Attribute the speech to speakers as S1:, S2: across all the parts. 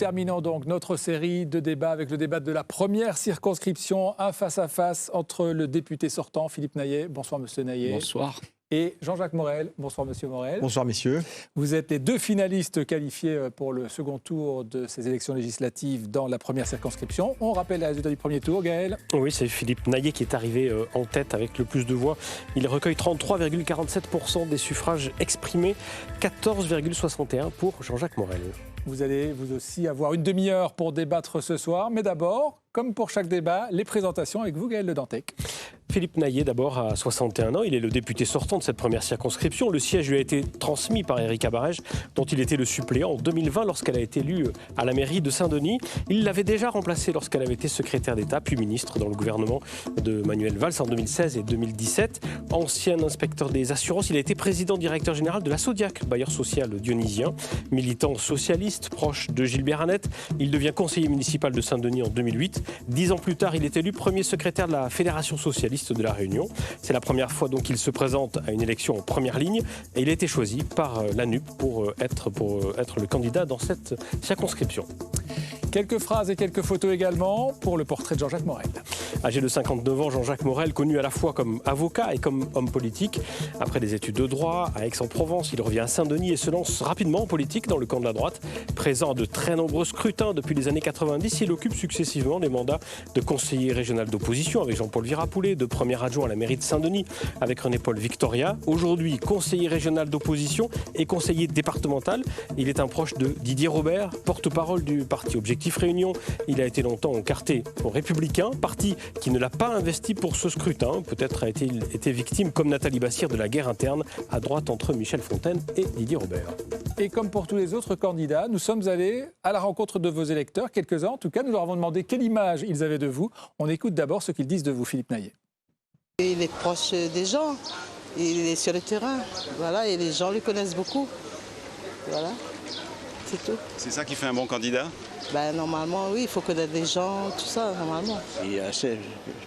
S1: terminons donc notre série de débats avec le débat de la première circonscription, un face-à-face entre le député sortant, Philippe Naillet. Bonsoir, monsieur Naillet.
S2: Bonsoir.
S1: Et Jean-Jacques Morel. Bonsoir, monsieur Morel.
S3: Bonsoir, messieurs.
S1: Vous êtes les deux finalistes qualifiés pour le second tour de ces élections législatives dans la première circonscription. On rappelle les résultats du premier tour, Gaël.
S4: Oui, c'est Philippe Naillet qui est arrivé en tête avec le plus de voix. Il recueille 33,47% des suffrages exprimés, 14,61% pour Jean-Jacques Morel.
S1: Vous allez vous aussi avoir une demi-heure pour débattre ce soir. Mais d'abord, comme pour chaque débat, les présentations avec vous, Gaël Le Dantec.
S4: Philippe Naillet, d'abord, a 61 ans. Il est le député sortant de cette première circonscription. Le siège lui a été transmis par Erika Barège, dont il était le suppléant en 2020 lorsqu'elle a été élue à la mairie de Saint-Denis. Il l'avait déjà remplacée lorsqu'elle avait été secrétaire d'État, puis ministre dans le gouvernement de Manuel Valls en 2016 et 2017. Ancien inspecteur des assurances, il a été président-directeur général de la Sodiac, bailleur social dionysien. Militant socialiste, proche de Gilbert Annette, il devient conseiller municipal de Saint-Denis en 2008. 10 ans plus tard, il est élu premier secrétaire de la Fédération socialiste de la Réunion. C'est la première fois donc qu'il se présente à une élection en première ligne et il a été choisi par la NUP pour être le candidat dans cette circonscription.
S1: Quelques phrases et quelques photos également pour le portrait de Jean-Jacques Morel.
S4: Âgé de 59 ans, Jean-Jacques Morel, connu à la fois comme avocat et comme homme politique. Après des études de droit à Aix-en-Provence, il revient à Saint-Denis et se lance rapidement en politique dans le camp de la droite. Présent à de très nombreux scrutins depuis les années 90, il occupe successivement des mandats de conseiller régional d'opposition avec Jean-Paul Virapoulet, de premier adjoint à la mairie de Saint-Denis avec René-Paul Victoria. Aujourd'hui, conseiller régional d'opposition et conseiller départemental. Il est un proche de Didier Robert, porte-parole du parti Objectif Réunion. Il a été longtemps encarté aux Républicains, parti qui ne l'a pas investi pour ce scrutin. Peut-être a-t-il été victime, comme Nathalie Bassire, de la guerre interne à droite entre Michel Fontaine et Didier Robert.
S1: Et comme pour tous les autres candidats, nous sommes allés à la rencontre de vos électeurs, quelques-uns en tout cas. Nous leur avons demandé quelle image ils avaient de vous. On écoute d'abord ce qu'ils disent de vous, Philippe Naillet.
S5: Il est proche des gens, il est sur le terrain, voilà, et les gens le connaissent beaucoup. Voilà, c'est tout.
S6: C'est ça qui fait un bon candidat ?
S5: Ben, normalement, oui, il faut connaître les gens, tout ça, normalement.
S7: Il y a cette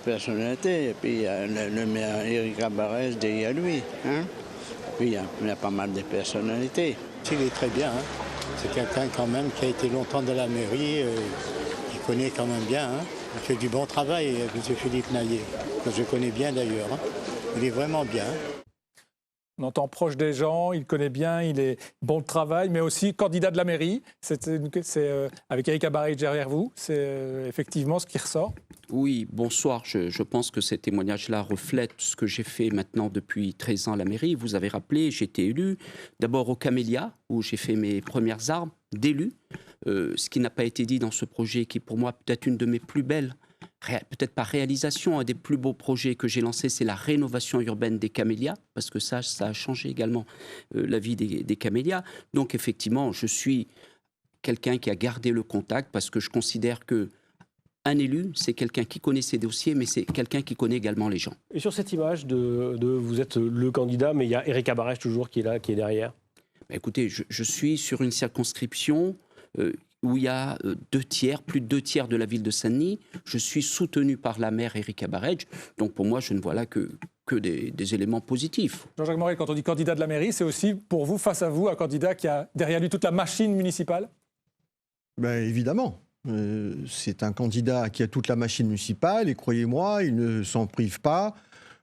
S7: personnalité, et puis il y a le maire Erika Barège derrière lui. Hein? Puis il y a pas mal de personnalités.
S8: Il est très bien. Hein? C'est quelqu'un quand même qui a été longtemps dans la mairie, qui connaît quand même bien. Hein? Il fait du bon travail, M. Philippe Naillet, que je connais bien d'ailleurs. Hein? Il est vraiment bien.
S1: On entend proche des gens, il connaît bien, il est bon de travail, mais aussi candidat de la mairie. C'est avec Erika Barège derrière vous, c'est effectivement ce qui ressort.
S2: Oui, bonsoir. Je pense que ces témoignages-là reflètent ce que j'ai fait maintenant depuis 13 ans à la mairie. Vous avez rappelé, j'ai été élu d'abord au Camélia, où j'ai fait mes premières armes d'élu. Ce qui n'a pas été dit dans ce projet, qui pour moi peut-être une de mes plus belles, peut-être pas réalisation, un des plus beaux projets que j'ai lancé, c'est la rénovation urbaine des camélias, parce que ça a changé également la vie des camélias. Donc effectivement, je suis quelqu'un qui a gardé le contact, parce que je considère que un élu, c'est quelqu'un qui connaît ses dossiers, mais c'est quelqu'un qui connaît également les gens.
S4: Et sur cette image de vous êtes le candidat, mais il y a Erika Barège toujours qui est là, qui est derrière.
S2: Écoutez, je suis sur une circonscription où il y a plus de deux tiers de la ville de Saint-Denis. Je suis soutenu par la maire Erika Barège. Donc pour moi, je ne vois là que des éléments positifs.
S1: Jean-Jacques Morel, quand on dit candidat de la mairie, c'est aussi pour vous, face à vous, un candidat qui a derrière lui toute la machine municipale ?
S3: Ben, évidemment. C'est un candidat qui a toute la machine municipale et croyez-moi, il ne s'en prive pas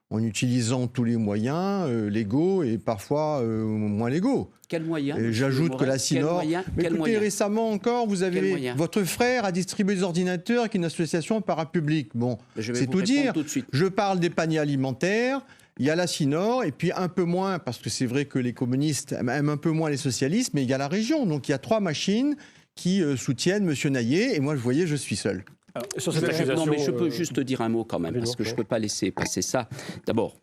S3: en utilisant tous les moyens légaux et parfois moins légaux.
S2: Quels moyens ?
S3: J'ajoute que la Sinor... Mais écoutez, récemment encore, vous avez votre frère a distribué des ordinateurs qui est une association parapublique. Bon, c'est tout dire. Je parle des paniers alimentaires. Il y a la Sinor, et puis un peu moins, parce que c'est vrai que les communistes aiment un peu moins les socialistes, mais il y a la région. Donc il y a 3 machines qui soutiennent M. Naillet, et moi, vous voyez, je suis seul.
S4: Alors, sur cette accusation,
S2: non, mais je peux juste dire un mot quand même, parce que je ne peux pas laisser passer ça. D'abord,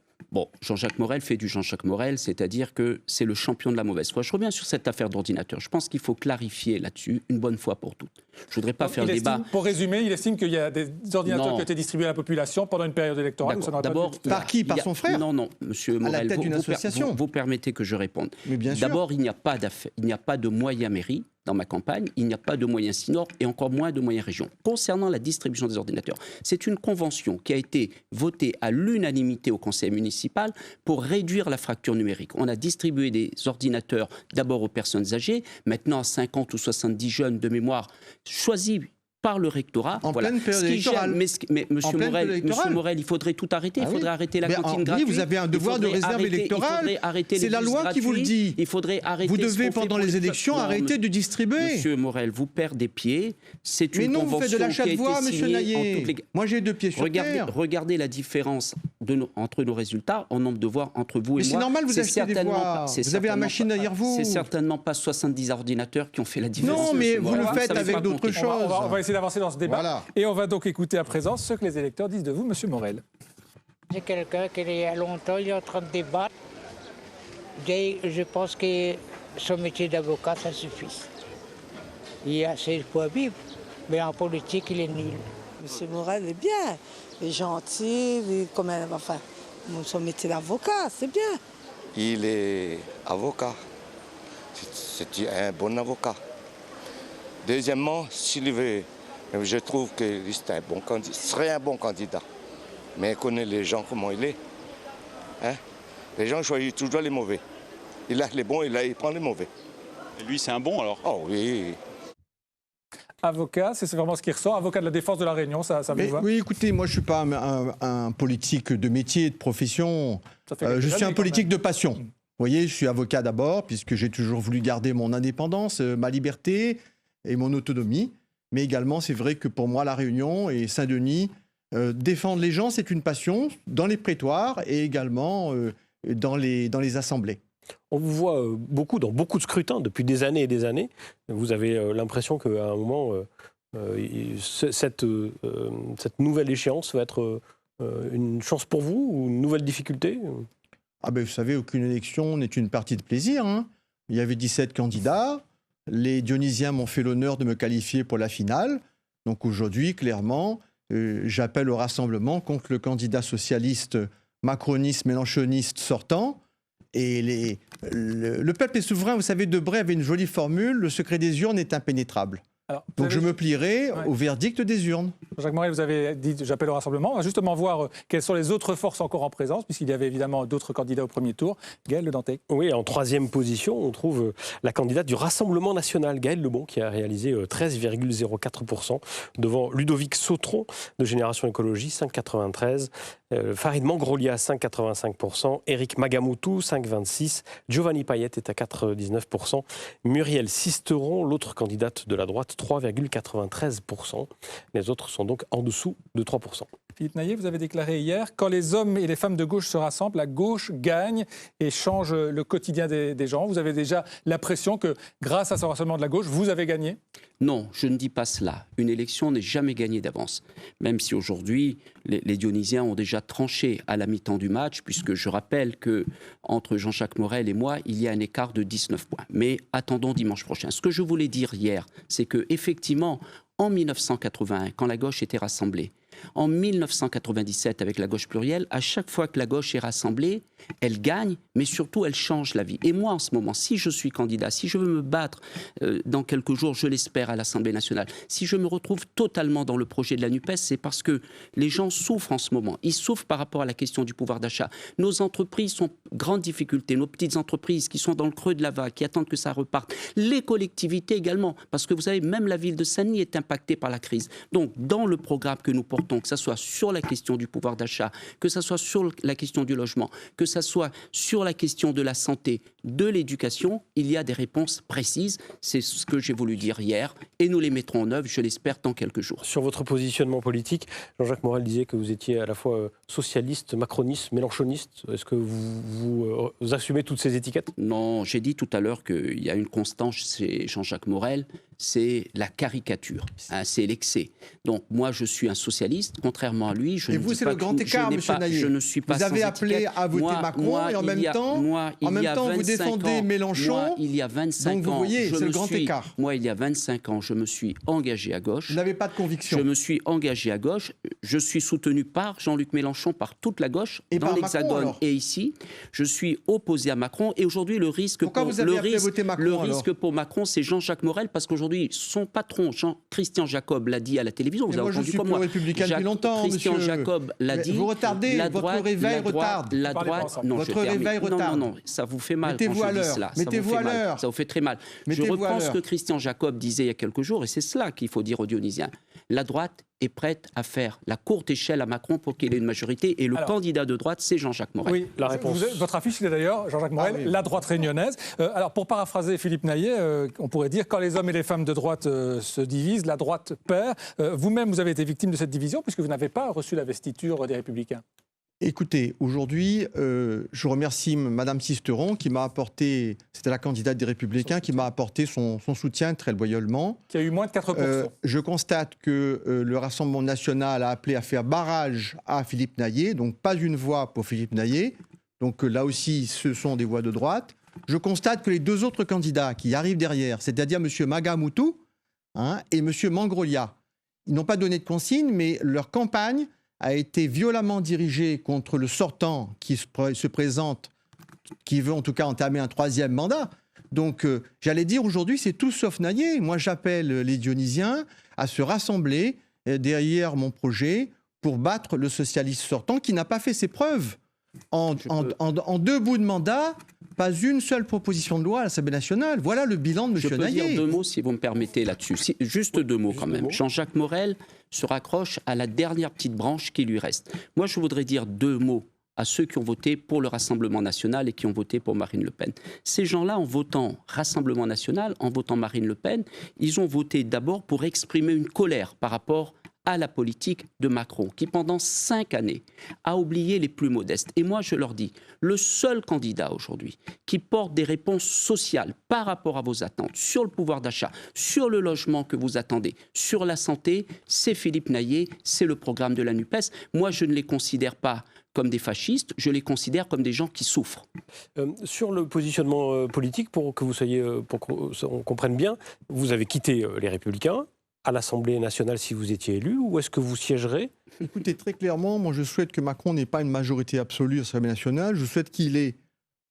S2: Jean-Jacques Morel fait du Jean-Jacques Morel, c'est-à-dire que c'est le champion de la mauvaise foi. Je reviens sur cette affaire d'ordinateur. Je pense qu'il faut clarifier là-dessus une bonne fois pour toutes. Je ne voudrais pas faire le débat.
S1: Pour résumer, il estime qu'il y a des ordinateurs qui ont été distribués à la population pendant une période électorale.
S3: D'abord, par qui ? Par son frère ?
S2: Non, monsieur Morel,
S3: à la tête d'une association.
S2: Vous permettez que je réponde.
S3: Mais bien sûr.
S2: D'abord, il n'y a pas de moyen mairie. dans ma campagne, il n'y a pas de moyens Sinor et encore moins de moyens région. Concernant la distribution des ordinateurs, c'est une convention qui a été votée à l'unanimité au conseil municipal pour réduire la fracture numérique. On a distribué des ordinateurs d'abord aux personnes âgées, maintenant à 50 ou 70 jeunes de mémoire choisis par le rectorat.
S3: En pleine période électorale.
S2: Mais Monsieur Morel, il faudrait tout arrêter. Il faudrait arrêter la cantine gratuite.
S3: Oui, vous avez un devoir de réserve électorale. C'est la loi qui vous le dit.
S2: Il faudrait arrêter.
S3: Vous devez, pendant les élections, arrêter de distribuer.
S2: Monsieur Morel, vous perdez pied. C'est une convention
S3: vous faites de l'achat de voix, Monsieur Naillet. Moi, j'ai 2 pieds sur terre.
S2: Regardez la différence entre nos résultats en nombre de voix entre vous et moi.
S3: Mais c'est normal, vous achetez des voix. Vous avez une machine derrière vous.
S2: C'est certainement pas 70 ordinateurs qui ont fait la différence.
S3: Non, mais vous le faites avec d'autres choses.
S1: On va essayer d'avancer dans ce débat.
S3: Voilà.
S1: Et on va donc écouter à présent ce que les électeurs disent de vous, Monsieur Morel.
S6: C'est quelqu'un qui, il y a longtemps, il est en train de débattre. Je pense que son métier d'avocat, ça suffit. Il a assez pour vivre, mais en politique, il est nul.
S5: Monsieur Morel est bien, il est gentil, son métier d'avocat, c'est bien.
S9: Il est avocat. C'est un bon avocat. Deuxièmement, s'il veut, je trouve que serait un bon candidat. Mais il connaît les gens, comment il est. Hein? Les gens choisissent toujours les mauvais. Il a les bons, il prend les mauvais.
S10: Et lui, c'est un bon alors?
S9: Oh oui.
S1: Avocat, c'est vraiment ce qui ressort. Avocat de la défense de la Réunion, ça vous va?
S3: Oui, écoutez, moi je ne suis pas un politique de métier, de profession. Je suis un politique de passion. Vous voyez, je suis avocat d'abord, puisque j'ai toujours voulu garder mon indépendance, ma liberté et mon autonomie. Mais également, c'est vrai que pour moi, La Réunion et Saint-Denis, défendre les gens, c'est une passion dans les prétoires et également dans les assemblées.
S4: On vous voit dans beaucoup de scrutins depuis des années et des années. Vous avez l'impression qu'à un moment, cette nouvelle échéance va être une chance pour vous ou une nouvelle difficulté?
S3: Vous savez, aucune élection n'est une partie de plaisir. Hein. Il y avait 17 candidats. Les Dionysiens m'ont fait l'honneur de me qualifier pour la finale. Donc aujourd'hui, clairement, j'appelle au rassemblement contre le candidat socialiste, macroniste, mélenchoniste sortant. Et le peuple est souverain. Vous savez, Debré avait une jolie formule, le secret des urnes est impénétrable. Donc je me plierai au verdict des urnes.
S1: Jacques Morel, vous avez dit « j'appelle au rassemblement ». On va justement voir quelles sont les autres forces encore en présence, puisqu'il y avait évidemment d'autres candidats au premier tour. Gaël Le Dantec.
S4: Oui, en 3e position, on trouve la candidate du Rassemblement national, Gaëlle Lebon, qui a réalisé 13,04%, devant Ludovic Sautron de Génération Écologie, 5,93%. Farid Mangrolia, 5,85%. Éric Magamoutou, 5,26%. Giovanni Payet est à 4,19%. Muriel Sisteron, l'autre candidate de la droite, 3,93%. Les autres sont donc en dessous de 3%.
S1: Philippe Naillet, vous avez déclaré hier, quand les hommes et les femmes de gauche se rassemblent, la gauche gagne et change le quotidien des gens. Vous avez déjà l'impression que grâce à ce rassemblement de la gauche, vous avez gagné?
S2: Non, je ne dis pas cela. Une élection n'est jamais gagnée d'avance. Même si aujourd'hui, les Dionysiens ont déjà tranché à la mi-temps du match, puisque je rappelle qu'entre Jean-Jacques Morel et moi, il y a un écart de 19 points. Mais attendons dimanche prochain. Ce que je voulais dire hier, c'est qu'effectivement, en 1981, quand la gauche était rassemblée, en 1997, avec la gauche plurielle, à chaque fois que la gauche est rassemblée, elle gagne, mais surtout elle change la vie. Et moi, en ce moment, si je suis candidat, si je veux me battre dans quelques jours, je l'espère, à l'Assemblée nationale, si je me retrouve totalement dans le projet de la NUPES, c'est parce que les gens souffrent en ce moment. Ils souffrent par rapport à la question du pouvoir d'achat. Nos entreprises sont en grande difficulté, nos petites entreprises qui sont dans le creux de la vague, qui attendent que ça reparte. Les collectivités également, parce que vous savez, même la ville de Saint-Denis est impactée par la crise. Donc, dans le programme que nous portons, que ce soit sur la question du pouvoir d'achat, que ce soit sur la question du logement, que ce soit sur la question de la santé, de l'éducation, il y a des réponses précises. C'est ce que j'ai voulu dire hier et nous les mettrons en œuvre, je l'espère, dans quelques jours.
S4: Sur votre positionnement politique, Jean-Jacques Morel disait que vous étiez à la fois socialiste, macroniste, mélenchoniste. Est-ce que vous assumez toutes ces étiquettes?
S2: Non, j'ai dit tout à l'heure qu'il y a une constance chez Jean-Jacques Morel, c'est la caricature, hein, c'est l'excès. Donc moi, je suis un socialiste, contrairement à lui.
S3: Et vous, c'est le grand écart, M. Naillet.
S2: Je ne suis pas.
S3: Vous avez appelé à voter Macron et en même temps, vous défendez Mélenchon.
S2: Moi, il y a 25 ans,
S3: donc vous voyez, c'est le grand écart.
S2: Moi, il y a 25 ans, je me suis engagé à gauche.
S3: Vous n'avez pas de conviction.
S2: Je me suis engagé à gauche. je suis soutenu par Jean-Luc Mélenchon, par toute la gauche, dans l'Hexagone et ici. Je suis opposé à Macron. Et aujourd'hui, le risque pour Macron, c'est Jean-Jacques Morel, parce qu'aujourd'hui, son patron, Christian Jacob, l'a dit à la télévision.
S3: Vous avez entendu comme moi. Républicain depuis longtemps,
S2: Christian Jacob l'a dit.
S3: Vous retardez, votre réveil retarde.
S2: La droite, non,
S3: votre réveil retarde.
S2: Non, ça vous fait mal.
S3: Mettez-vous à l'heure. Mettez-vous à l'heure.
S2: Ça vous fait très mal. Je reprends ce que Christian Jacob disait il y a quelques jours, et c'est cela qu'il faut dire aux Dionysiens. La droite est prête à faire la courte échelle à Macron pour qu'il ait une majorité. Et le candidat de droite, c'est Jean-Jacques Morel.
S1: Oui, la réponse. Votre affiche, c'est d'ailleurs Jean-Jacques Morel, la droite réunionnaise. Alors, pour paraphraser Philippe Naillet, on pourrait dire quand les hommes et les femmes de droite se divisent, la droite perd. Vous-même, vous avez été victime de cette division puisque vous n'avez pas reçu la vestiture des Républicains.
S3: Écoutez, aujourd'hui, je remercie Madame Sisteron qui m'a apporté, c'était la candidate des Républicains, qui m'a apporté son soutien très loyalement.
S1: Qui a eu moins de 4%.
S3: Je constate que le Rassemblement national a appelé à faire barrage à Philippe Naillet, donc pas une voix pour Philippe Naillet. Donc là aussi, ce sont des voix de droite. Je constate que les deux autres candidats qui arrivent derrière, c'est-à-dire M. Magamoutou et M. Mangrolia, ils n'ont pas donné de consigne, mais leur campagne a été violemment dirigé contre le sortant qui se présente, qui veut en tout cas entamer un 3e mandat. Donc, j'allais dire aujourd'hui, c'est tout sauf Naillet. Moi, j'appelle les Dionysiens à se rassembler derrière mon projet pour battre le socialiste sortant qui n'a pas fait ses preuves. En 2 bouts de mandat, pas une seule proposition de loi à l'Assemblée nationale. Voilà le bilan de M. Naillet.
S2: Je peux dire 2 mots, si vous me permettez, là-dessus. Juste 2 mots, quand même. Jean-Jacques Morel se raccroche à la dernière petite branche qui lui reste. Moi, je voudrais dire 2 mots à ceux qui ont voté pour le Rassemblement national et qui ont voté pour Marine Le Pen. Ces gens-là, en votant Rassemblement national, en votant Marine Le Pen, ils ont voté d'abord pour exprimer une colère par rapport à la politique de Macron, qui pendant 5 années a oublié les plus modestes. Et moi, je leur dis, le seul candidat aujourd'hui qui porte des réponses sociales par rapport à vos attentes, sur le pouvoir d'achat, sur le logement que vous attendez, sur la santé, c'est Philippe Naillet, c'est le programme de la NUPES. Moi, je ne les considère pas comme des fascistes, je les considère comme des gens qui souffrent.
S4: Sur le positionnement politique, pour qu'on comprenne bien, vous avez quitté les Républicains à l'Assemblée nationale si vous étiez élu, ou est-ce que vous siégerez ?
S3: Écoutez, très clairement, moi je souhaite que Macron n'ait pas une majorité absolue à l'Assemblée nationale. Je souhaite qu'il ait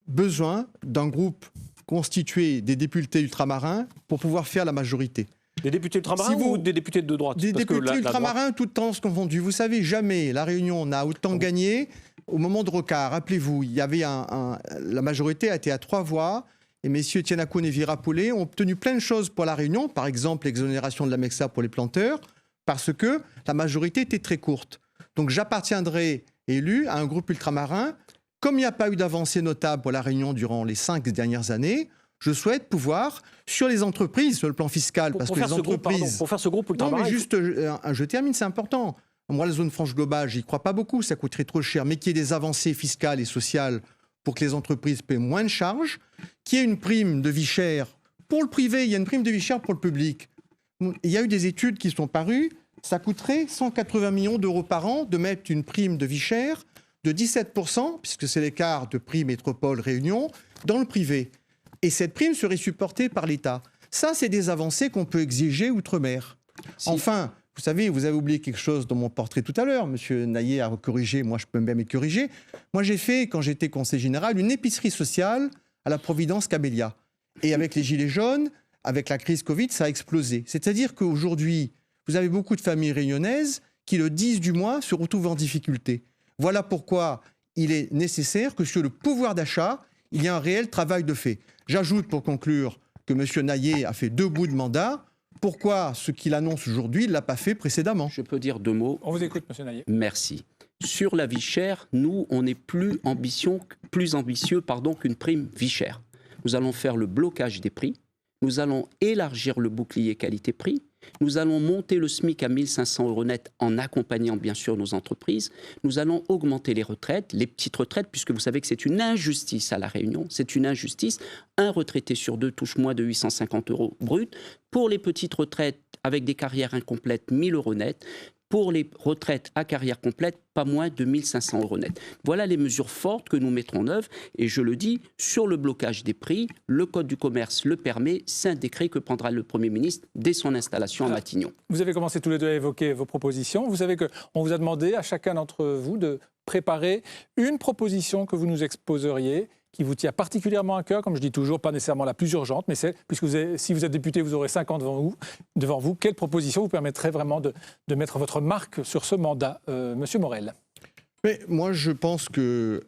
S3: besoin d'un groupe constitué des députés ultramarins pour pouvoir faire la majorité.
S4: Des députés ultramarins ou des députés de droite ?
S3: Des députés ultramarins, toutes tendances confondues. Vous savez, jamais La Réunion n'a autant gagné au moment de Rocard. Rappelez-vous, il y avait la majorité a été à 3 voix. Et messieurs Etienne Akoun et Virapollet ont obtenu plein de choses pour La Réunion, par exemple l'exonération de la MEXA pour les planteurs, parce que la majorité était très courte. Donc j'appartiendrai élu à un groupe ultramarin. Comme il n'y a pas eu d'avancée notable pour La Réunion durant les 5 dernières années, je souhaite pouvoir, sur les entreprises, sur le plan fiscal,
S4: pour faire ce groupe ultramarin...
S3: Non, mais juste, je termine, c'est important. Moi, la zone franche globale, j'y crois pas beaucoup, ça coûterait trop cher, mais qu'il y ait des avancées fiscales et sociales pour que les entreprises paient moins de charges, qu'il y ait une prime de vie chère pour le privé, il y a une prime de vie chère pour le public. Il y a eu des études qui sont parues, ça coûterait 180 millions d'euros par an de mettre une prime de vie chère de 17%, puisque c'est l'écart de prix métropole-réunion, dans le privé. Et cette prime serait supportée par l'État. Ça, c'est des avancées qu'on peut exiger outre-mer. Enfin, vous savez, vous avez oublié quelque chose dans mon portrait tout à l'heure. Monsieur Naillet a corrigé, moi je peux même être corrigé. Moi j'ai fait, quand j'étais conseiller général, une épicerie sociale à la Providence Camélia. Et avec les gilets jaunes, avec la crise Covid, ça a explosé. C'est-à-dire qu'aujourd'hui, vous avez beaucoup de familles réunionnaises qui, le 10 du mois, se retrouvent en difficulté. Voilà pourquoi il est nécessaire que sur le pouvoir d'achat, il y ait un réel travail de fait. J'ajoute pour conclure que M. Naillet a fait 2 bouts de mandat. Pourquoi ce qu'il annonce aujourd'hui, il ne l'a pas fait précédemment ?
S2: Je peux dire 2 mots.
S1: On vous écoute, M. Naillet.
S2: Merci. Sur la vie chère, nous, on est plus ambitieux qu'une prime vie chère. Nous allons faire le blocage des prix. Nous allons élargir le bouclier qualité-prix. Nous allons monter le SMIC à 1 500 € net en accompagnant bien sûr nos entreprises. Nous allons augmenter les retraites, les petites retraites, puisque vous savez que c'est une injustice à La Réunion. C'est une injustice. Un retraité sur 2 touche moins de 850 € brut. Pour les petites retraites, avec des carrières incomplètes, 1 000 € net. pour les retraites à carrière complète, pas moins de 1 500 € net. Voilà les mesures fortes que nous mettrons en œuvre. Et je le dis, sur le blocage des prix, le Code du commerce le permet. C'est un décret que prendra le Premier ministre dès son installation à Matignon.
S1: Vous avez commencé tous les deux à évoquer vos propositions. Vous savez qu'on vous a demandé à chacun d'entre vous de préparer une proposition que vous nous exposeriez, qui vous tient particulièrement à cœur, comme je dis toujours, pas nécessairement la plus urgente, mais puisque si vous êtes député, vous aurez 5 ans devant vous. Quelle proposition vous permettrait vraiment de mettre votre marque sur ce mandat, Monsieur Morel?
S3: Mais moi, je pense que,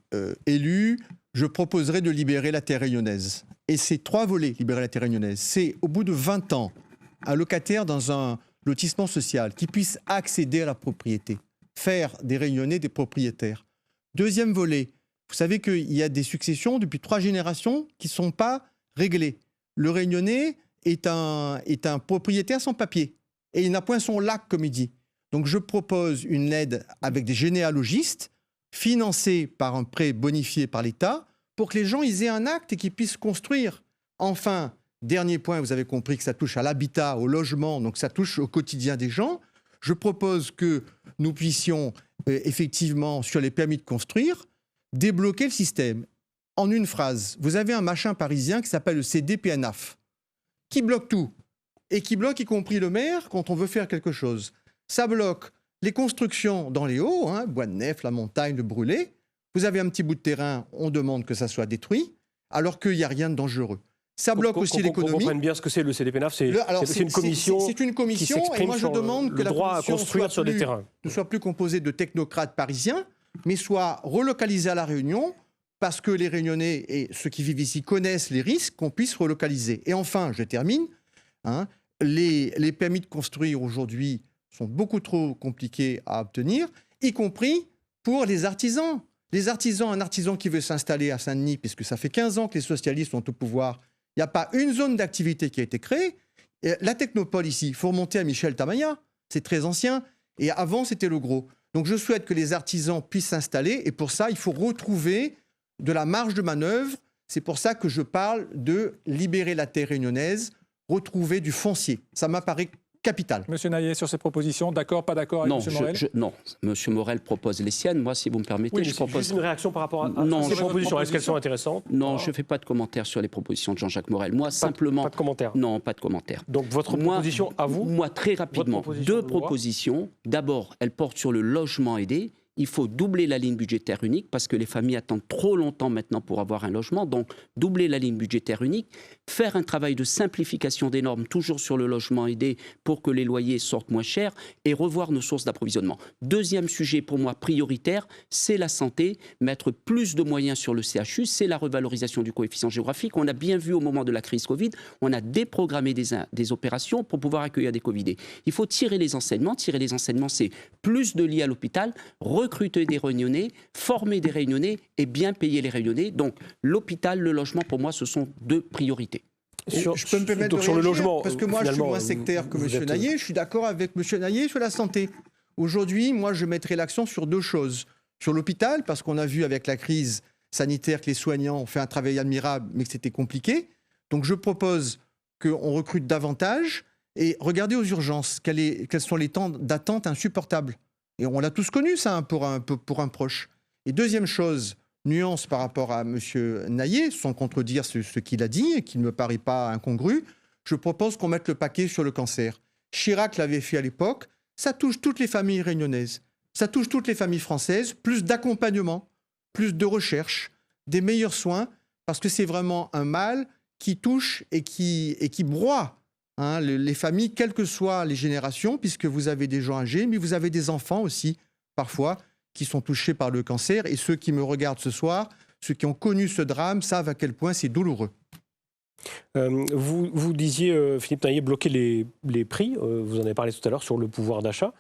S3: élu, je proposerais de libérer la terre réunionnaise. Et ces 3 volets, libérer la terre réunionnaise, c'est au bout de 20 ans, un locataire dans un lotissement social qui puisse accéder à la propriété, faire des Réunionnais des propriétaires. Deuxième volet, vous savez qu'il y a des successions depuis 3 générations qui ne sont pas réglées. Le Réunionnais est un propriétaire sans papier et il n'a point son lac, comme il dit. Donc je propose une aide avec des généalogistes financés par un prêt bonifié par l'État pour que les gens ils aient un acte et qu'ils puissent construire. Enfin, dernier point, vous avez compris que ça touche à l'habitat, au logement, donc ça touche au quotidien des gens. Je propose que nous puissions effectivement, sur les permis de construire, débloquer le système. En une phrase, vous avez un machin parisien qui s'appelle le CDPNAF, qui bloque tout, et qui bloque y compris le maire quand on veut faire quelque chose. Ça bloque les constructions dans les hauts, Bois de Nef, la montagne, le brûlé. Vous avez un petit bout de terrain, on demande que ça soit détruit, alors qu'il n'y a rien de dangereux. Ça bloque aussi l'économie.
S4: On comprend bien ce que c'est le CDPNAF, c'est une commission.
S3: C'est une commission, et moi je demande que la commission ne soit plus composée de technocrates parisiens, mais soit relocalisée à La Réunion, parce que les Réunionnais et ceux qui vivent ici connaissent les risques, qu'on puisse relocaliser. Et enfin, je termine, les permis de construire aujourd'hui sont beaucoup trop compliqués à obtenir, y compris pour les artisans. Les artisans, un artisan qui veut s'installer à Saint-Denis, puisque ça fait 15 ans que les socialistes sont au pouvoir, il n'y a pas une zone d'activité qui a été créée. Et la technopole ici, il faut remonter à Michel Tamaya, c'est très ancien, et avant c'était le gros. Donc je souhaite que les artisans puissent s'installer, et pour ça, il faut retrouver de la marge de manœuvre. C'est pour ça que je parle de libérer la terre réunionnaise, retrouver du foncier. Ça m'apparaît capital.
S1: Monsieur Naillet, sur ces propositions, d'accord, pas d'accord avec M. Morel?
S2: Non, M. Morel propose les siennes. Moi, si vous me permettez, je propose...
S4: Juste une réaction par rapport à ces propositions. Est-ce qu'elles sont intéressantes?
S2: Non, je ne fais pas de commentaire sur les propositions de Jean-Jacques Morel. Moi, simplement...
S4: Pas de commentaire?
S2: Non, pas de commentaire.
S4: Donc, votre proposition à vous?
S2: Moi, très rapidement, 2 propositions. D'abord, elle porte sur le logement aidé. Il faut doubler la ligne budgétaire unique parce que les familles attendent trop longtemps maintenant pour avoir un logement. Donc, doubler la ligne budgétaire unique, faire un travail de simplification des normes, toujours sur le logement aidé pour que les loyers sortent moins chers et revoir nos sources d'approvisionnement. Deuxième sujet pour moi prioritaire, c'est la santé. Mettre plus de moyens sur le CHU, c'est la revalorisation du coefficient géographique. On a bien vu au moment de la crise Covid, on a déprogrammé des opérations pour pouvoir accueillir des Covidés. Il faut tirer les enseignements. Tirer les enseignements, c'est plus de lits à l'hôpital, recruter des Réunionnais, former des Réunionnais et bien payer les Réunionnais. Donc l'hôpital, le logement, pour moi, ce sont 2 priorités.
S3: Je peux me permettre de
S4: sur le logement,
S3: parce que moi je suis moins sectaire que M. Naillet, je suis d'accord avec M. Naillet sur la santé. Aujourd'hui, moi je mettrai l'accent sur 2 choses. Sur l'hôpital, parce qu'on a vu avec la crise sanitaire que les soignants ont fait un travail admirable, mais que c'était compliqué. Donc je propose qu'on recrute davantage et regardez aux urgences, quels sont les temps d'attente insupportables. Et on l'a tous connu, ça, pour un proche. Et deuxième chose, nuance par rapport à M. Naillet, sans contredire ce qu'il a dit, et qui ne me paraît pas incongru, je propose qu'on mette le paquet sur le cancer. Chirac l'avait fait à l'époque, ça touche toutes les familles réunionnaises, ça touche toutes les familles françaises, plus d'accompagnement, plus de recherche, des meilleurs soins, parce que c'est vraiment un mal qui touche et qui broie les familles, quelles que soient les générations, puisque vous avez des gens âgés, mais vous avez des enfants aussi, parfois, qui sont touchés par le cancer. Et ceux qui me regardent ce soir, ceux qui ont connu ce drame, savent à quel point c'est douloureux.
S4: Vous disiez, Philippe Naillet, bloquer les prix. Vous en avez parlé tout à l'heure sur le pouvoir d'achat.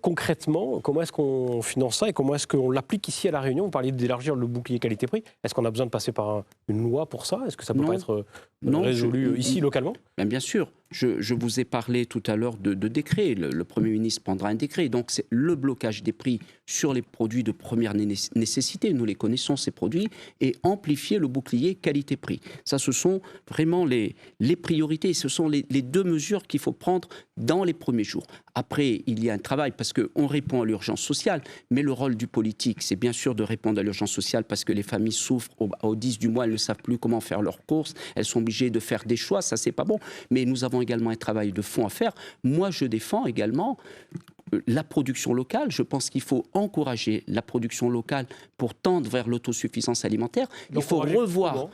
S4: Concrètement, comment est-ce qu'on finance ça et comment est-ce qu'on l'applique ici à La Réunion? Vous parliez d'élargir le bouclier qualité-prix. Est-ce qu'on a besoin de passer par une loi pour ça? Est-ce que ça peut pas être résolu ici, localement?
S2: Bien sûr. Je vous ai parlé tout à l'heure de décret. Le Premier ministre prendra un décret. Donc, c'est le blocage des prix sur les produits de première nécessité. Nous les connaissons, ces produits. Et amplifier le bouclier qualité-prix. Ça, ce sont vraiment les priorités. Ce sont les deux mesures qu'il faut prendre dans les premiers jours. Après, il y a un travail parce qu'on répond à l'urgence sociale. Mais le rôle du politique, c'est bien sûr de répondre à l'urgence sociale parce que les familles souffrent au 10 du mois. Elles ne savent plus comment faire leurs courses. Elles sont obligées de faire des choix. Ça, c'est pas bon. Mais nous avons également un travail de fond à faire. Moi, je défends également la production locale. Je pense qu'il faut encourager la production locale pour tendre vers l'autosuffisance alimentaire. Il faut revoir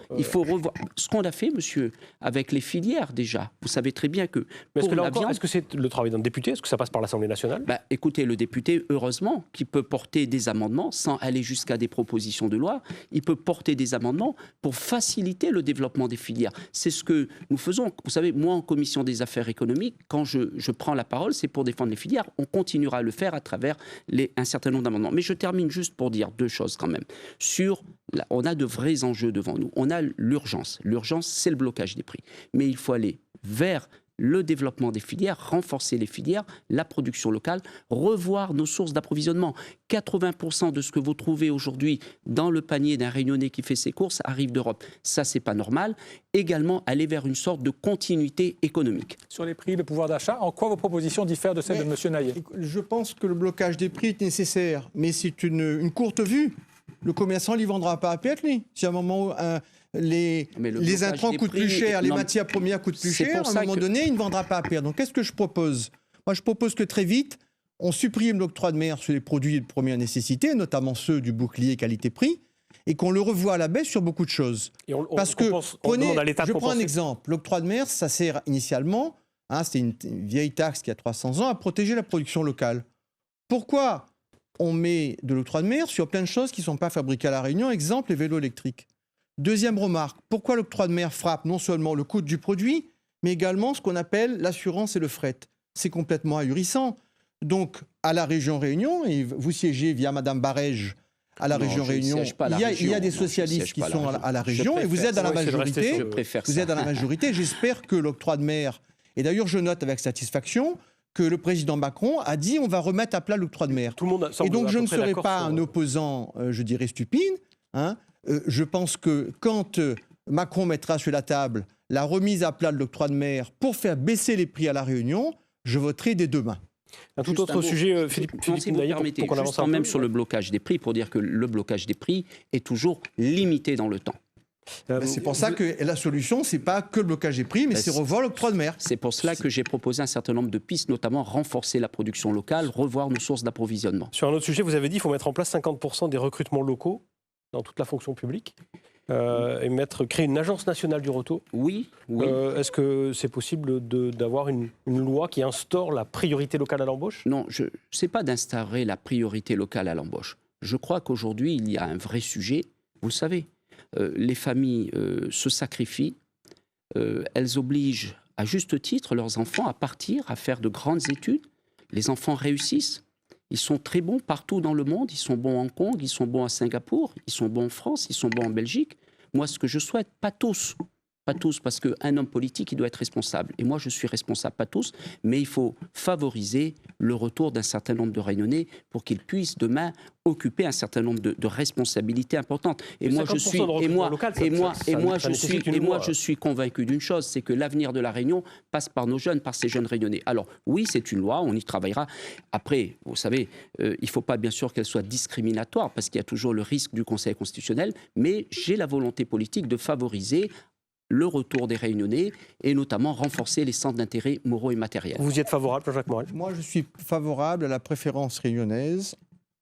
S2: ce qu'on a fait, monsieur, avec les filières déjà. Vous savez très bien que
S4: est-ce que c'est le travail d'un député? Est-ce que ça passe par l'Assemblée nationale?
S2: Écoutez, le député, heureusement, qui peut porter des amendements sans aller jusqu'à des propositions de loi. Il peut porter des amendements pour faciliter le développement des filières. C'est ce que nous faisons. Vous savez, moi, en commission des affaires économiques, quand je prends la parole, c'est pour défendre les filières. On continuera à le faire à travers un certain nombre d'amendements. Mais je termine juste pour dire deux choses quand même. On a de vrais enjeux devant nous. On a l'urgence. L'urgence, c'est le blocage des prix. Mais il faut aller vers le développement des filières, renforcer les filières, la production locale, revoir nos sources d'approvisionnement. 80% de ce que vous trouvez aujourd'hui dans le panier d'un Réunionnais qui fait ses courses arrive d'Europe. Ça, c'est pas normal. Également, aller vers une sorte de continuité économique.
S1: Sur les prix, le pouvoir d'achat, en quoi vos propositions diffèrent de celles de M. Naillet?
S3: Je pense que le blocage des prix est nécessaire, mais c'est une courte vue. Le commerçant n'y vendra pas à perte, lui. Si à un moment où les intrants coûtent plus cher, les matières premières coûtent plus cher, à un moment donné, il ne vendra pas à perte. Donc qu'est-ce que je propose? Moi, je propose que très vite, on supprime l'octroi de mer sur les produits de première nécessité, notamment ceux du bouclier qualité-prix, et qu'on le revoie à la baisse sur beaucoup de choses. Parce que, je prends un exemple. L'octroi de mer, ça sert initialement, c'était une vieille taxe qui a 300 ans, à protéger la production locale. Pourquoi on met de l'octroi de mer sur plein de choses qui ne sont pas fabriquées à La Réunion? Exemple, les vélos électriques. Deuxième remarque, pourquoi l'octroi de mer frappe non seulement le coût du produit, mais également ce qu'on appelle l'assurance et le fret? C'est complètement ahurissant. Donc, à la région Réunion, et vous siégez via Madame Barège à la région Réunion, il y a des socialistes qui sont à la région, et vous êtes dans la majorité. Vous êtes dans la majorité. J'espère que l'octroi de mer, et d'ailleurs je note avec satisfaction que le président Macron a dit on va remettre à plat l'octroi de mer. Et donc je ne serai pas un opposant, je dirais, stupide. Je pense que quand Macron mettra sur la table la remise à plat de l'octroi de mer pour faire baisser les prix à La Réunion, je voterai des deux mains.
S4: Un tout autre sujet, Philippe Naillet, pour qu'on avance un peu.
S2: Même sur le blocage des prix, pour dire que le blocage des prix est toujours limité dans le temps.
S3: C'est pour ça que la solution, c'est pas que le blocage des prix, mais c'est revoir l'octroi de mer.
S2: C'est pour cela que j'ai proposé un certain nombre de pistes, notamment renforcer la production locale, revoir nos sources d'approvisionnement.
S4: Sur un autre sujet, vous avez dit qu'il faut mettre en place 50% des recrutements locaux dans toute la fonction publique et créer une agence nationale du retour.
S2: Oui.
S4: Est-ce que c'est possible d'avoir une loi qui instaure la priorité locale à l'embauche?
S2: Non, ce n'est pas d'instaurer la priorité locale à l'embauche. Je crois qu'aujourd'hui, il y a un vrai sujet, vous le savez. Les familles se sacrifient, elles obligent à juste titre leurs enfants à partir, à faire de grandes études. Les enfants réussissent, ils sont très bons partout dans le monde, ils sont bons à Hong Kong, ils sont bons à Singapour, ils sont bons en France, ils sont bons en Belgique. Moi, ce que je souhaite, pas tous, parce qu'un homme politique, il doit être responsable. Et moi, je suis responsable, pas tous, mais il faut favoriser le retour d'un certain nombre de Réunionnais pour qu'ils puissent demain occuper un certain nombre de responsabilités importantes. Et moi, je suis convaincu d'une chose, c'est que l'avenir de la Réunion passe par nos jeunes, par ces jeunes Réunionnais. Alors oui, c'est une loi, on y travaillera. Après, vous savez, il ne faut pas bien sûr qu'elle soit discriminatoire, parce qu'il y a toujours le risque du Conseil constitutionnel, mais j'ai la volonté politique de favoriser le retour des Réunionnais et notamment renforcer les centres d'intérêt moraux et matériels.
S4: Vous y êtes favorable, Jean-Jacques Morel?
S3: Moi, je suis favorable à la préférence réunionnaise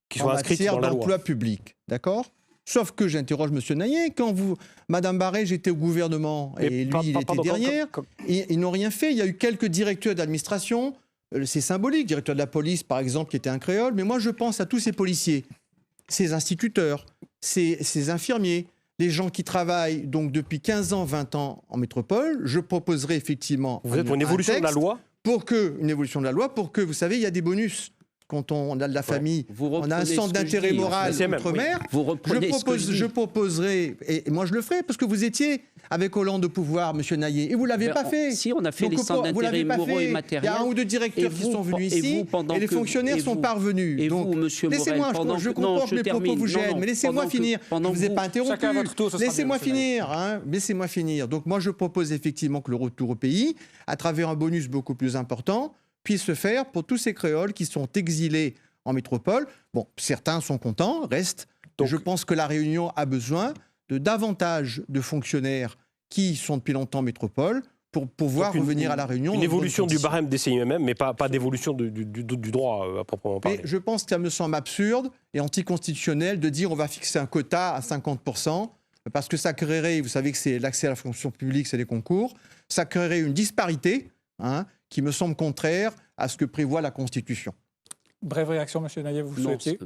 S4: qui soit inscrite dans la loi.
S3: D'emploi public, d'accord? Sauf que j'interroge M. Naillet, quand Mme Barret, j'étais au gouvernement et lui, il était derrière, ils n'ont rien fait. Il y a eu quelques directeurs d'administration, c'est symbolique, directeur de la police par exemple, qui était un créole, mais moi je pense à tous ces policiers, ces instituteurs, ces infirmiers, les gens qui travaillent donc depuis 15 ans, 20 ans en métropole. Je proposerai effectivement
S4: une évolution de la loi
S3: une évolution de la loi pour que, vous savez, il y a des bonus quand on a de la famille, on a un centre d'intérêt moral outre-mer. Je proposerai, et moi je le ferai, parce que vous étiez avec Hollande au pouvoir, M. Naillet, et vous ne l'avez pas fait.
S2: Si, on a fait les centres d'intérêt moraux et matériels.
S3: Il y a un ou deux directeurs qui sont venus ici, et les fonctionnaires sont parvenus.
S2: Et vous, M. Morel,
S3: je comprends que mes propos vous gênent, mais laissez-moi finir. Je ne vous ai pas interrompu. Laissez-moi finir. Laissez-moi finir. Donc moi, je propose effectivement que le retour au pays, à travers un bonus beaucoup plus important, puisse se faire pour tous ces créoles qui sont exilés en métropole. Bon, certains sont contents, restent. Donc, je pense que La Réunion a besoin de davantage de fonctionnaires qui sont depuis longtemps en métropole pour pouvoir revenir à La Réunion.
S4: Une évolution du barème des CIMM, mais pas d'évolution du droit à proprement parler.
S3: Mais je pense que ça me semble absurde et anticonstitutionnel de dire on va fixer un quota à 50%, parce que ça créerait, vous savez que c'est l'accès à la fonction publique, c'est les concours, ça créerait une disparité qui me semble contraire à ce que prévoit la Constitution.
S1: Brève réaction, M. Naillet, vous souhaitiez ?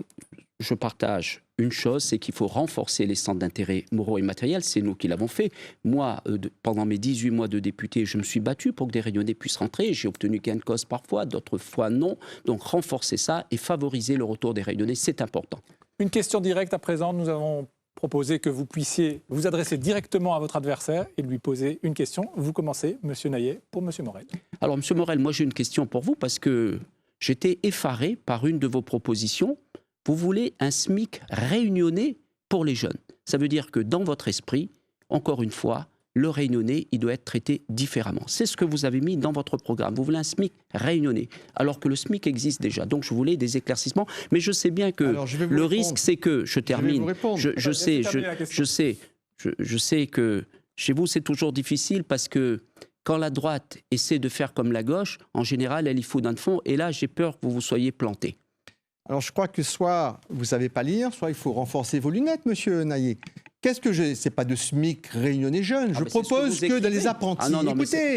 S2: Je partage une chose, c'est qu'il faut renforcer les centres d'intérêt moraux et matériels. C'est nous qui l'avons fait. Moi, pendant mes 18 mois de député, je me suis battu pour que des Réunionnais puissent rentrer. J'ai obtenu gain de cause parfois, d'autres fois non. Donc renforcer ça et favoriser le retour des Réunionnais, c'est important.
S1: Une question directe à présent. Nous avons proposé que vous puissiez vous adresser directement à votre adversaire et lui poser une question. Vous commencez, M. Naillet, pour M. Morel.
S2: Alors, M. Morel, moi j'ai une question pour vous parce que j'étais effaré par une de vos propositions. Vous voulez un SMIC réunionnais pour les jeunes. Ça veut dire que dans votre esprit, encore une fois, le réunionnais, il doit être traité différemment. C'est ce que vous avez mis dans votre programme. Vous voulez un SMIC réunionnais, alors que le SMIC existe déjà. Donc je voulais des éclaircissements. Mais je sais bien que le risque, c'est que, je termine, je sais que chez vous, c'est toujours difficile parce que quand la droite essaie de faire comme la gauche, en général, elle y fout dans le fond. Et là, j'ai peur que vous vous soyez planté.
S3: Alors, je crois que soit vous ne savez pas lire, soit il faut renforcer vos lunettes, Monsieur Naillet. Qu'est-ce que je... C'est pas de SMIC réunionnais jeunes. Je propose que dans les apprentis...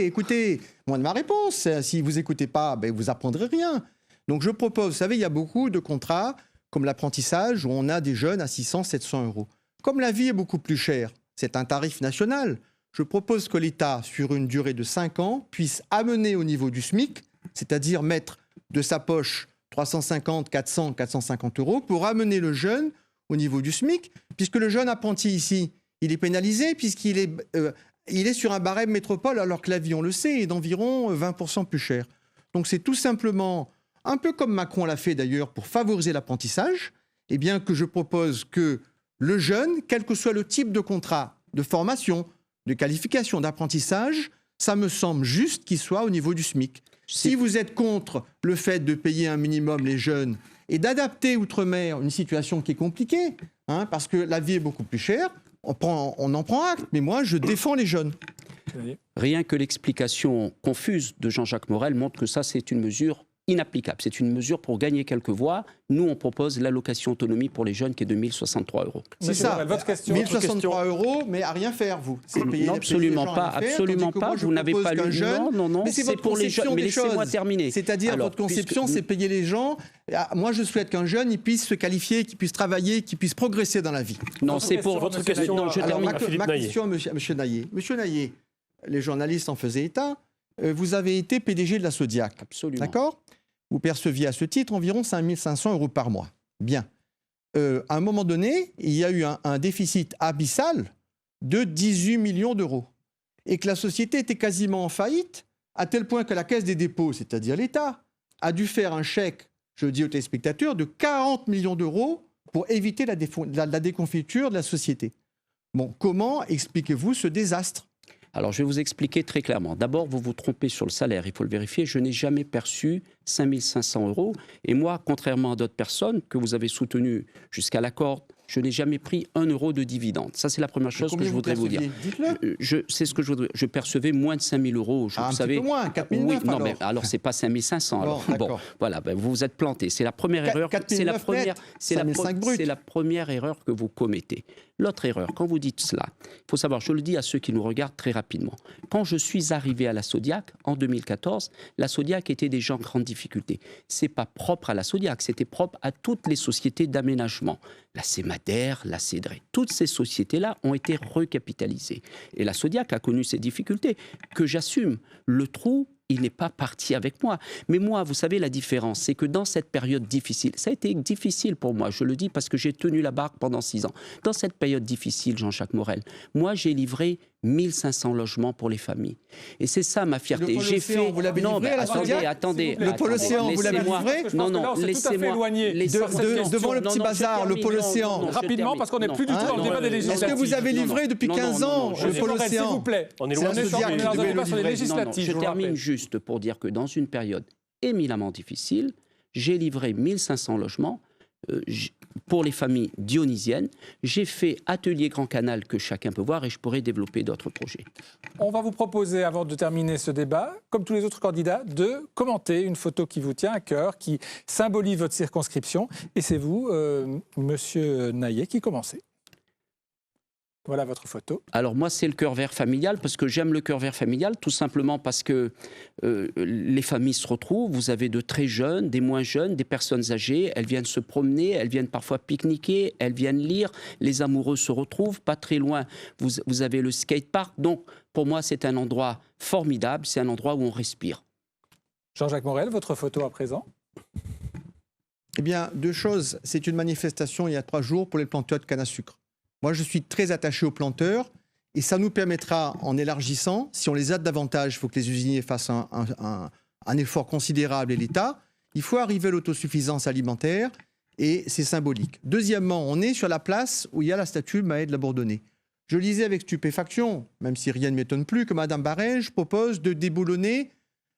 S3: Écoutez, moi de ma réponse. Si vous n'écoutez pas, vous apprendrez rien. Donc, je propose... Vous savez, il y a beaucoup de contrats, comme l'apprentissage, où on a des jeunes à 600, 700 euros. Comme la vie est beaucoup plus chère, c'est un tarif national. Je propose que l'État, sur une durée de 5 ans, puisse amener au niveau du SMIC, c'est-à-dire mettre de sa poche 350, 400, 450 euros pour amener le jeune au niveau du SMIC, puisque le jeune apprenti ici, il est pénalisé puisqu'il est sur un barème métropole, alors que la vie, on le sait, est d'environ 20% plus cher. Donc c'est tout simplement, un peu comme Macron l'a fait d'ailleurs pour favoriser l'apprentissage, eh bien que je propose que le jeune, quel que soit le type de contrat, de formation, de qualification, d'apprentissage, ça me semble juste qu'il soit au niveau du SMIC. Si vous êtes contre le fait de payer un minimum les jeunes et d'adapter outre-mer une situation qui est compliquée, parce que la vie est beaucoup plus chère, on en prend acte. Mais moi, je défends les jeunes.
S2: Rien que l'explication confuse de Jean-Jacques Morel montre que ça, c'est une mesure inapplicable. C'est une mesure pour gagner quelques voix. Nous, on propose l'allocation autonomie pour les jeunes qui est de 1 063 €.
S3: C'est ça, votre question. 1 063 €, mais à rien faire, vous.
S2: Non, absolument pas, absolument pas. Vous n'avez pas lu. Non, c'est pour les jeunes. Mais laissez-moi terminer.
S3: C'est-à-dire, votre conception, c'est payer les gens. Moi, je souhaite qu'un jeune, il puisse se qualifier, qu'il puisse travailler, qu'il puisse progresser dans la vie.
S2: Non, c'est pour votre question.
S3: Non, je termine. Ma question, monsieur Naillet. Monsieur Naillet, les journalistes en faisaient état. Vous avez été PDG de la Sodiac.
S2: Absolument.
S3: D'accord ? Vous perceviez à ce titre environ 5 500 € par mois. Bien. À un moment donné, il y a eu un déficit abyssal de 18 millions d'euros. Et que la société était quasiment en faillite, à tel point que la Caisse des dépôts, c'est-à-dire l'État, a dû faire un chèque, je dis aux téléspectateurs, de 40 millions d'euros pour éviter la déconfiture de la société. Bon, comment expliquez-vous ce désastre ?
S2: Alors, je vais vous expliquer très clairement. D'abord, vous vous trompez sur le salaire, il faut le vérifier. Je n'ai jamais perçu 5 500 €. Et moi, contrairement à d'autres personnes que vous avez soutenues jusqu'à l'accord, je n'ai jamais pris 1 € de dividende. Ça, c'est la première chose que je voudrais vous dire. C'est ce que je voudrais. Je percevais moins de 5 000 €.
S3: Un petit peu moins, 4 900
S2: €. Oui, non, mais alors, c'est pas 5 500 €. Alors. Bon, voilà, vous vous êtes planté. C'est la première erreur. C'est la première erreur que vous commettez. L'autre erreur, quand vous dites cela, il faut savoir, je le dis à ceux qui nous regardent très rapidement. Quand je suis arrivé à la Sodiac en 2014, la Sodiac était déjà en grande difficulté. C'est pas propre à la Sodiac, c'était propre à toutes les sociétés d'aménagement. La Cémadère, la Cédré, toutes ces sociétés-là ont été recapitalisées. Et la Sodiac a connu ces difficultés que j'assume. Le trou il n'est pas parti avec moi. Mais moi, vous savez, la différence, c'est que dans cette période difficile, ça a été difficile pour moi, je le dis parce que j'ai tenu la barque pendant 6 ans. Dans cette période difficile, Jean-Jacques Morel, moi, j'ai livré 1500 logements pour les familles. Et c'est ça ma fierté.
S3: J'ai fait. Vous l'avez livré,
S2: attendez.
S3: Le Pôle Océan, vous l'avez livré?
S1: Non, laissez-moi.
S3: Devant le petit bazar, le Pôle Océan.
S1: Rapidement, parce qu'on n'est plus du tout dans le débat des législatives.
S3: Est-ce que vous avez livré depuis 15 ans le Pôle Océan?
S1: S'il vous plaît.
S4: On est
S1: loin de
S2: Je termine juste pour dire que dans une période éminemment difficile, j'ai livré 1500 logements pour les familles dionysiennes. J'ai fait atelier Grand Canal que chacun peut voir et je pourrais développer d'autres projets.
S1: On va vous proposer, avant de terminer ce débat, comme tous les autres candidats, de commenter une photo qui vous tient à cœur, qui symbolise votre circonscription. Et c'est vous, Monsieur Naillet, qui commencez. Voilà votre photo.
S2: Alors moi, c'est le cœur vert familial, parce que j'aime le cœur vert familial, tout simplement parce que les familles se retrouvent. Vous avez de très jeunes, des moins jeunes, des personnes âgées. Elles viennent se promener, elles viennent parfois pique-niquer, elles viennent lire. Les amoureux se retrouvent. Pas très loin, vous avez le skatepark. Donc, pour moi, c'est un endroit formidable. C'est un endroit où on respire.
S1: Jean-Jacques Morel, votre photo à présent.
S3: Eh bien, 2 choses. C'est une manifestation il y a 3 jours pour les planteurs de canne à sucre. Moi, je suis très attaché aux planteurs et ça nous permettra, en élargissant, si on les aide davantage, il faut que les usiniers fassent un effort considérable et l'État. Il faut arriver à l'autosuffisance alimentaire et c'est symbolique. Deuxièmement, on est sur la place où il y a la statue de Maë de la Bourdonnais. Je lisais avec stupéfaction, même si rien ne m'étonne plus, que Mme Barège propose de déboulonner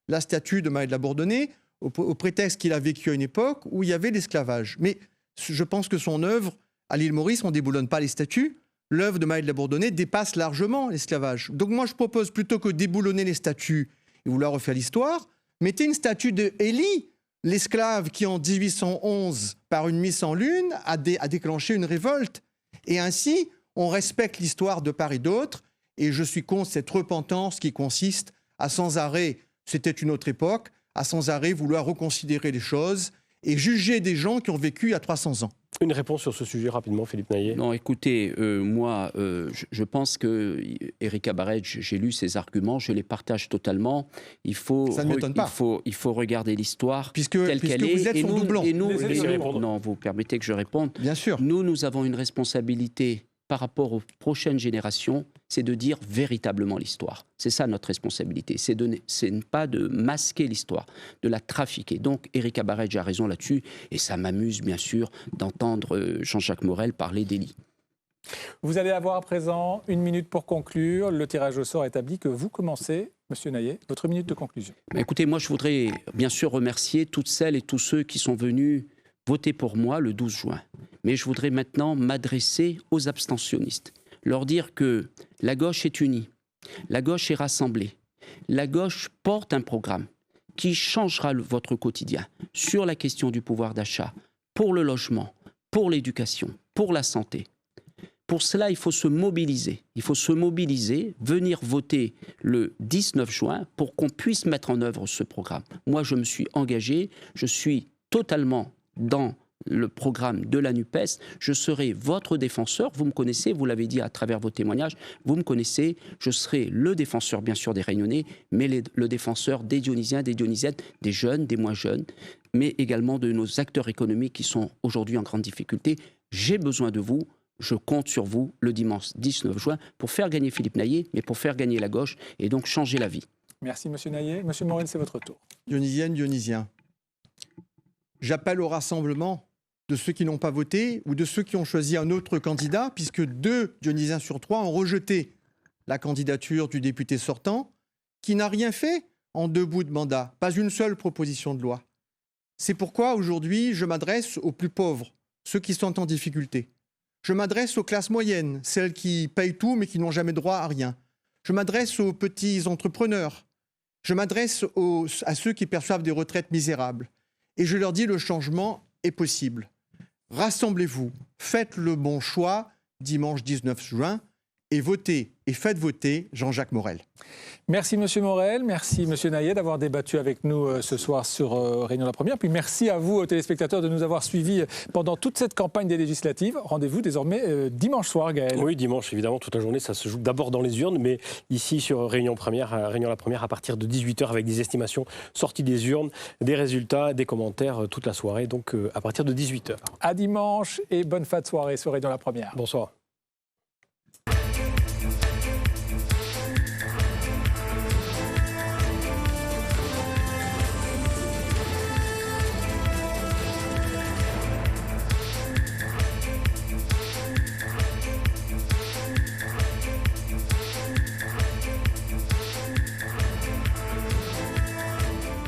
S3: la statue de Maë de la Bourdonnais au prétexte qu'il a vécu à une époque où il y avait l'esclavage. Mais je pense que son œuvre, à l'île Maurice, on ne déboulonne pas les statues. L'œuvre de Maë de la Bourdonnais dépasse largement l'esclavage. Donc moi, je propose, plutôt que déboulonner les statues et vouloir refaire l'histoire, mettez une statue de Élie, l'esclave qui, en 1811, par une mise en lune, a déclenché une révolte. Et ainsi, on respecte l'histoire de part et d'autre. Et je suis contre cette repentance qui consiste à sans arrêt, c'était une autre époque, à sans arrêt vouloir reconsidérer les choses et juger des gens qui ont vécu il y a 300 ans.
S4: Une réponse sur ce sujet rapidement, Philippe Naillet.
S2: Non, écoutez, moi, je pense que Erika Barège, j'ai lu ses arguments, je les partage totalement.
S3: Ça ne m'étonne pas.
S2: Il faut regarder l'histoire telle qu'elle est.
S3: Vous êtes son doublon.
S2: Non, vous permettez que je réponde.
S3: Bien sûr.
S2: Nous avons une responsabilité par rapport aux prochaines générations, c'est de dire véritablement l'histoire. C'est ça notre responsabilité. C'est pas de masquer l'histoire, de la trafiquer. Donc, Erika Barège a raison là-dessus. Et ça m'amuse, bien sûr, d'entendre Jean-Jacques Morel parler d'Élie.
S1: Vous allez avoir à présent 1 minute pour conclure. Le tirage au sort établit que vous commencez, Monsieur Naillet, votre minute de conclusion.
S2: Écoutez, moi, je voudrais bien sûr remercier toutes celles et tous ceux qui sont venus voter pour moi le 12 juin. Mais je voudrais maintenant m'adresser aux abstentionnistes, leur dire que la gauche est unie, la gauche est rassemblée, la gauche porte un programme qui changera votre quotidien sur la question du pouvoir d'achat, pour le logement, pour l'éducation, pour la santé. Pour cela, il faut se mobiliser. Il faut se mobiliser, venir voter le 19 juin pour qu'on puisse mettre en œuvre ce programme. Moi, je me suis engagé, je suis totalement dans le programme de la NUPES, je serai votre défenseur, vous me connaissez, vous l'avez dit à travers vos témoignages, vous me connaissez, je serai le défenseur bien sûr des Réunionnais, mais le défenseur des Dionysiens, des Dionysiennes, des jeunes, des moins jeunes, mais également de nos acteurs économiques qui sont aujourd'hui en grande difficulté. J'ai besoin de vous, je compte sur vous le dimanche 19 juin pour faire gagner Philippe Naillet, mais pour faire gagner la gauche et donc changer la vie.
S1: Merci Monsieur Naillet. Monsieur Morel, c'est votre tour.
S3: Dionysienne, Dionysien, j'appelle au rassemblement de ceux qui n'ont pas voté ou de ceux qui ont choisi un autre candidat, puisque 2 Dionysiens sur 3 ont rejeté la candidature du député sortant, qui n'a rien fait en 2 bouts de mandat, pas une seule proposition de loi. C'est pourquoi aujourd'hui, je m'adresse aux plus pauvres, ceux qui sont en difficulté. Je m'adresse aux classes moyennes, celles qui payent tout mais qui n'ont jamais droit à rien. Je m'adresse aux petits entrepreneurs. Je m'adresse à ceux qui perçoivent des retraites misérables. Et je leur dis, le changement est possible. Rassemblez-vous, faites le bon choix dimanche 19 juin et votez et faites voter Jean-Jacques Morel.
S1: Merci Monsieur Morel, merci Monsieur Naillet d'avoir débattu avec nous ce soir sur Réunion la Première. Puis merci à vous, téléspectateurs, de nous avoir suivis pendant toute cette campagne des législatives. Rendez-vous désormais dimanche soir, Gaël.
S4: Oui, dimanche, évidemment, toute la journée, ça se joue d'abord dans les urnes, mais ici sur Réunion la Première, à partir de 18h, avec des estimations sorties des urnes, des résultats, des commentaires toute la soirée, donc à partir de 18h.
S1: À dimanche et bonne fin de soirée sur Réunion la Première.
S4: Bonsoir.